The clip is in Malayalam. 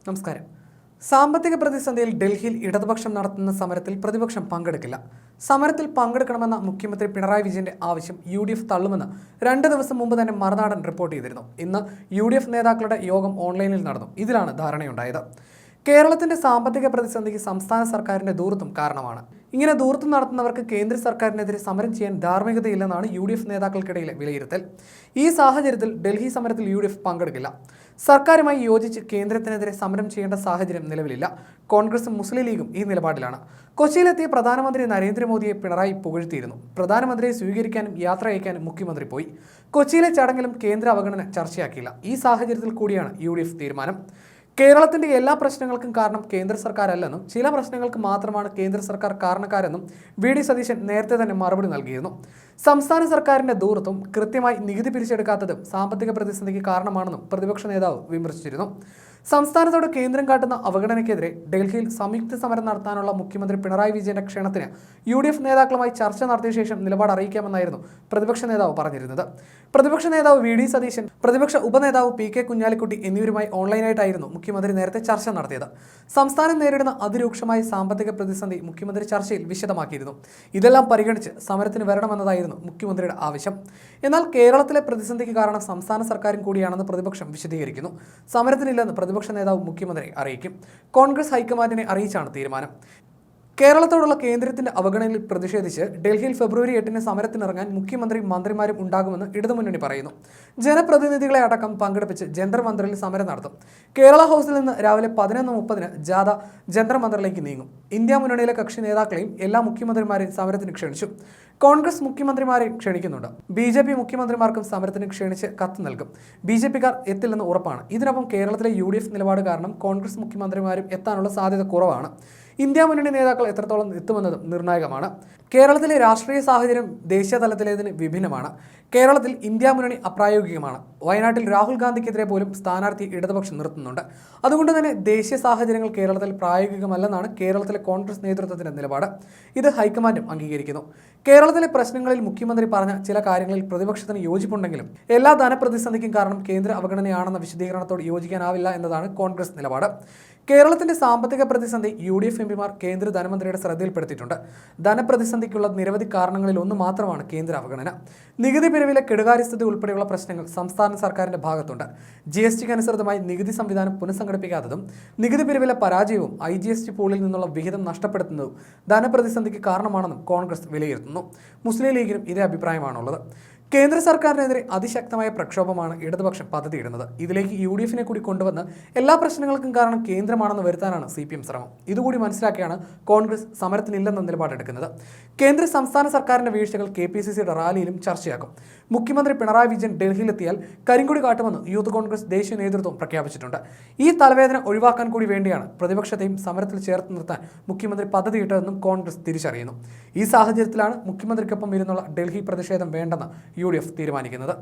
നമസ്കാരം. സാമ്പത്തിക പ്രതിസന്ധിയിൽ ഡൽഹിയിൽ ഇടതുപക്ഷം നടത്തുന്ന സമരത്തിൽ പ്രതിപക്ഷം പങ്കെടുക്കില്ല. സമരത്തിൽ പങ്കെടുക്കണമെന്ന മുഖ്യമന്ത്രി പിണറായി വിജയന്റെ ആവശ്യം UDF തള്ളുമെന്ന് 2 ദിവസം മുമ്പ് തന്നെ മറുനാടൻ റിപ്പോർട്ട് ചെയ്തിരുന്നു. ഇന്ന് UDF നേതാക്കളുടെ യോഗം ഓൺലൈനിൽ നടന്നു. ഇതിലാണ് ധാരണയുണ്ടായത്. കേരളത്തിന്റെ സാമ്പത്തിക പ്രതിസന്ധിക്ക് സംസ്ഥാന സർക്കാരിന്റെ ധൂർത്തും കാരണമാണ്. ഇങ്ങനെ ധൂർത്തും നടത്തുന്നവർക്ക് കേന്ദ്ര സർക്കാരിനെതിരെ സമരം ചെയ്യാൻ ധാർമ്മികതയില്ലെന്നാണ് UDF നേതാക്കൾക്കിടയിലെ വിലയിരുത്തൽ. ഈ സാഹചര്യത്തിൽ ഡൽഹി സമരത്തിൽ UDF പങ്കെടുക്കില്ല. സർക്കാരുമായി യോജിച്ച് കേന്ദ്രത്തിനെതിരെ സമരം ചെയ്യേണ്ട സാഹചര്യം നിലവിലില്ല. കോൺഗ്രസും മുസ്ലിം ലീഗും ഈ നിലപാടിലാണ്. കൊച്ചിയിലെത്തിയ പ്രധാനമന്ത്രി നരേന്ദ്രമോദിയെ പിണറായി പുകഴ്ത്തിയിരുന്നു. പ്രധാനമന്ത്രിയെ സ്വീകരിക്കാനും യാത്ര അയക്കാനും മുഖ്യമന്ത്രി പോയി. കൊച്ചിയിലെ ചടങ്ങിലും കേന്ദ്ര അവഗണന ചർച്ചയാക്കിയില്ല. ഈ സാഹചര്യത്തിൽ കൂടിയാണ് UDF തീരുമാനം. കേരളത്തിന്റെ എല്ലാ പ്രശ്നങ്ങൾക്കും കാരണം കേന്ദ്ര സർക്കാരല്ലെന്നും ചില പ്രശ്നങ്ങൾക്ക് മാത്രമാണ് കേന്ദ്ര സർക്കാർ കാരണക്കാരെന്നും VD സതീശൻ നേരത്തെ തന്നെ മറുപടി നൽകിയിരുന്നു. സംസ്ഥാന സർക്കാരിന്റെ ധൂർത്തും കൃത്യമായി നികുതി പിരിച്ചെടുക്കാത്തതും സാമ്പത്തിക പ്രതിസന്ധിക്ക് കാരണമാണെന്നും പ്രതിപക്ഷ നേതാവ് വിമർശിച്ചിരുന്നു. സംസ്ഥാനത്തോട് കേന്ദ്രം കാട്ടുന്ന അവഗണനയ്ക്കെതിരെ ഡൽഹിയിൽ സംയുക്ത സമരം നടത്താനുള്ള മുഖ്യമന്ത്രി പിണറായി വിജയന്റെ ക്ഷണത്തിന് UDF നേതാക്കളുമായി ചർച്ച നടത്തിയ ശേഷം നിലപാട് അറിയിക്കാമെന്നായിരുന്നു പ്രതിപക്ഷ നേതാവ് പറഞ്ഞിരുന്നത്. പ്രതിപക്ഷ നേതാവ് VD സതീശൻ, പ്രതിപക്ഷ ഉപനേതാവ് PK കുഞ്ഞാലിക്കുട്ടി എന്നിവരുമായി ഓൺലൈനായിട്ടായിരുന്നു മുഖ്യമന്ത്രി നേരത്തെ ചർച്ച നടത്തിയത്. സംസ്ഥാനം നേരിടുന്ന അതിരൂക്ഷമായ സാമ്പത്തിക പ്രതിസന്ധി മുഖ്യമന്ത്രി ചർച്ചയിൽ വിശദമാക്കിയിരുന്നു. ഇതെല്ലാം പരിഗണിച്ച് സമരത്തിന് വരണമെന്നതായിരുന്നു മുഖ്യമന്ത്രിയുടെ ആവശ്യം. എന്നാൽ കേരളത്തിലെ പ്രതിസന്ധിക്ക് കാരണം സംസ്ഥാന സർക്കാരും കൂടിയാണെന്ന് പ്രതിപക്ഷം വിശദീകരിക്കുന്നു. സമരത്തിനില്ലെന്ന് പ്രതിപക്ഷ നേതാവ് മുഖ്യമന്ത്രിയെ അറിയിക്കും. കോൺഗ്രസ് ഹൈക്കമാൻഡിനെ അറിയിച്ചാണ് തീരുമാനം. കേരളത്തോടുള്ള കേന്ദ്രത്തിന്റെ അവഗണനയിൽ പ്രതിഷേധിച്ച് ഡൽഹിയിൽ ഫെബ്രുവരി 8-ന് സമരത്തിനിറങ്ങാൻ മുഖ്യമന്ത്രിയും മന്ത്രിമാരും ഉണ്ടാകുമെന്ന് ഇടതുമുന്നണി പറയുന്നു. ജനപ്രതിനിധികളെ അടക്കം പങ്കെടുപ്പിച്ച് ജന്തർ മന്ദിറിൽ സമരം നടത്തും. കേരള ഹൗസിൽ നിന്ന് രാവിലെ 11:30-ന് ജാഥ ജന്തർ മന്ദിറിലേക്ക് നീങ്ങും. ഇന്ത്യ മുന്നണിയിലെ കക്ഷി നേതാക്കളെയും എല്ലാ മുഖ്യമന്ത്രിമാരെയും സമരത്തിന് ക്ഷണിച്ചു. കോൺഗ്രസ് മുഖ്യമന്ത്രിമാരെയും ക്ഷണിക്കുന്നുണ്ട്. BJP മുഖ്യമന്ത്രിമാർക്കും സമരത്തിന് ക്ഷണിച്ച് കത്ത് നൽകും. BJPക്കാർ എത്തില്ലെന്ന് ഉറപ്പാണ്. ഇതിനൊപ്പം കേരളത്തിലെ UDF നിലപാട് കാരണം കോൺഗ്രസ് മുഖ്യമന്ത്രിമാരും എത്താനുള്ള സാധ്യത കുറവാണ്. ഇന്ത്യ മുന്നണി നേതാക്കൾ എത്രത്തോളം എത്തുമെന്നതും നിർണായകമാണ്. കേരളത്തിലെ രാഷ്ട്രീയ സാഹചര്യം ദേശീയ തലത്തിലേതിന് വിഭിന്നമാണ്. കേരളത്തിൽ ഇന്ത്യ മുന്നണി അപ്രായോഗികമാണ്. വയനാട്ടിൽ രാഹുൽ ഗാന്ധിക്കെതിരെ പോലും സ്ഥാനാർത്ഥി ഇടതുപക്ഷം നിർത്തുന്നുണ്ട്. അതുകൊണ്ട് തന്നെ ദേശീയ സാഹചര്യങ്ങൾ കേരളത്തിൽ പ്രായോഗികമല്ലെന്നാണ് കേരളത്തിലെ കോൺഗ്രസ് നേതൃത്വത്തിന്റെ നിലപാട്. ഇത് ഹൈക്കമാൻഡും അംഗീകരിക്കുന്നു. കേരളത്തിലെ പ്രശ്നങ്ങളിൽ മുഖ്യമന്ത്രി പറഞ്ഞ ചില കാര്യങ്ങളിൽ പ്രതിപക്ഷത്തിന് യോജിപ്പുണ്ടെങ്കിലും എല്ലാ ധനപ്രതിസന്ധിക്കും കാരണം കേന്ദ്ര അവഗണനയാണെന്ന വിശദീകരണത്തോട് യോജിക്കാനാവില്ല എന്നതാണ് കോൺഗ്രസ് നിലപാട്. കേരളത്തിന്റെ സാമ്പത്തിക പ്രതിസന്ധി UDF MPമാർ കേന്ദ്ര ധനമന്ത്രിയുടെ ശ്രദ്ധയിൽപ്പെടുത്തിയിട്ടുണ്ട്. ധനപ്രതിസന്ധിക്കുള്ള നിരവധി കാരണങ്ങളിൽ ഒന്ന് മാത്രമാണ് കേന്ദ്ര അവഗണന. നികുതി പിരിവിലെ കെടുകാര്യസ്ഥത ഉൾപ്പെടെയുള്ള പ്രശ്നങ്ങൾ സംസ്ഥാന സർക്കാരിന്റെ ഭാഗത്തുണ്ട്. GSTക്ക് അനുസൃതമായി നികുതി സംവിധാനം പുനഃസംഘടിപ്പിക്കാത്തതും നികുതി പിരിവിലെ പരാജയവും IGST പൂളിൽ നിന്നുള്ള വിഹിതം നഷ്ടപ്പെടുത്തുന്നതും ധനപ്രതിസന്ധിക്ക് കാരണമാണെന്നും കോൺഗ്രസ് വിലയിരുത്തുന്നു. മുസ്ലിം ലീഗിനും ഇതേ അഭിപ്രായമാണുള്ളത്. കേന്ദ്ര സർക്കാരിനെതിരെ അതിശക്തമായ പ്രക്ഷോഭമാണ് ഇടതുപക്ഷം പദ്ധതിയിടുന്നത്. ഇതിലേക്ക് UDFനെ കൂടി കൊണ്ടുവന്ന് എല്ലാ പ്രശ്നങ്ങൾക്കും കാരണം കേന്ദ്രമാണെന്ന് വരുത്താനാണ് CPM ശ്രമം. ഇതുകൂടി മനസ്സിലാക്കിയാണ് കോൺഗ്രസ് സമരത്തിനില്ലെന്ന നിലപാടെടുക്കുന്നത്. കേന്ദ്ര സംസ്ഥാന സർക്കാരിന്റെ വീഴ്ചകൾ KPCCയുടെ റാലിയിലും ചർച്ചയാക്കും. മുഖ്യമന്ത്രി പിണറായി വിജയൻ ഡൽഹിയിലെത്തിയാൽ കരിങ്കൊടി കാട്ടുമെന്ന് യൂത്ത് കോൺഗ്രസ് ദേശീയ നേതൃത്വം പ്രഖ്യാപിച്ചിട്ടുണ്ട്. ഈ തലവേദന ഒഴിവാക്കാൻ കൂടി വേണ്ടിയാണ് പ്രതിപക്ഷത്തെയും സമരത്തിൽ ചേർത്ത് നിർത്താൻ മുഖ്യമന്ത്രി പദ്ധതിയിട്ടതെന്നും കോൺഗ്രസ് തിരിച്ചറിയുന്നു. ഈ സാഹചര്യത്തിലാണ് മുഖ്യമന്ത്രിക്കൊപ്പം ഇരുന്നുള്ള ഡൽഹി പ്രതിഷേധം വേണ്ടെന്ന് UDF തീരുമാനിക്കുന്നത്.